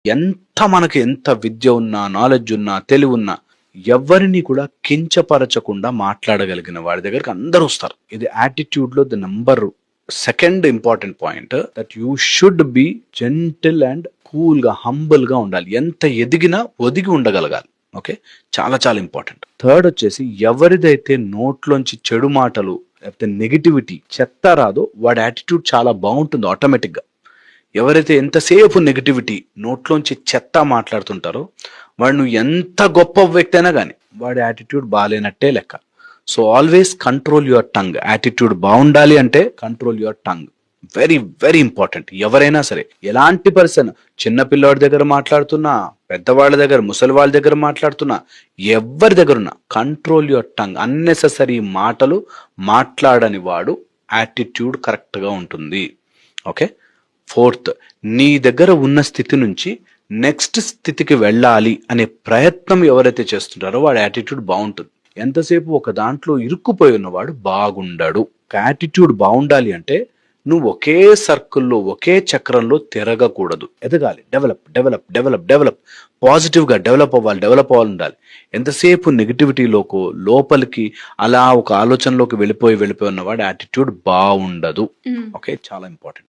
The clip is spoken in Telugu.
ఎంత విద్య ఉన్నా, నాలెడ్జ్ ఉన్నా, తెలివి ఉన్నా ఎవరిని కూడా కించపరచకుండా మాట్లాడగలిగిన వాడి దగ్గరికి అందరూ వస్తారు. ఇది యాటిట్యూడ్ లో the number second important point, that you should be gentle and cool గా, హంబుల్ గా ఉండాలి. ఎంత ఎదిగినా ఒదిగి ఉండగలగాలి. ఓకే, చాలా చాలా ఇంపార్టెంట్. థర్డ్ వచ్చేసి, ఎవరిదైతే నోట్లోంచి చెడు మాటలు లేకపోతే నెగిటివిటీ చెత్త రాదో వాడి యాటిట్యూడ్ చాలా బాగుంటుంది ఆటోమేటిక్ గా. ఎవరైతే ఎంతసేపు నెగిటివిటీ నోట్లోంచి చెత్త మాట్లాడుతుంటారో వాడు నువ్వు ఎంత గొప్ప వ్యక్తి అయినా కానీ వాడి యాటిట్యూడ్ బాగాలేనట్టే లెక్క. So always control your tongue. Attitude బాగుండాలి అంటే control your tongue. Very very important. ఎవరైనా సరే, ఎలాంటి పర్సన్, చిన్న పిల్లవాడి దగ్గర మాట్లాడుతున్నా, పెద్దవాళ్ళ దగ్గర, ముసలి వాళ్ళ దగ్గర మాట్లాడుతున్నా, ఎవరి దగ్గర ఉన్నా కంట్రోల్ యువర్ టంగ్. అన్నెసెసరీ మాటలు మాట్లాడని వాడు యాటిట్యూడ్ కరెక్ట్ గా ఉంటుంది. ఓకే. ఫోర్త్, నీ దగ్గర ఉన్న స్థితి నుంచి నెక్స్ట్ స్థితికి వెళ్ళాలి అనే ప్రయత్నం ఎవరైతే చేస్తుంటారో వాడి యాటిట్యూడ్ బాగుంటుంది. ఎంతసేపు ఒక దాంట్లో ఇరుక్కుపోయి ఉన్నవాడు బాగుండడు. యాటిట్యూడ్ బాగుండాలి అంటే నువ్వు ఒకే సర్కిల్లో, ఒకే చక్రంలో తిరగకూడదు. ఎదగాలి, develop develop develop develop, positive గా డెవలప్ అవ్వాలి ఉండాలి. ఎంతసేపు నెగిటివిటీలోకి, లోపలికి అలా ఒక ఆలోచనలోకి వెళ్ళిపోయి ఉన్నవాడు యాటిట్యూడ్ బాగుండదు. ఓకే, చాలా ఇంపార్టెంట్.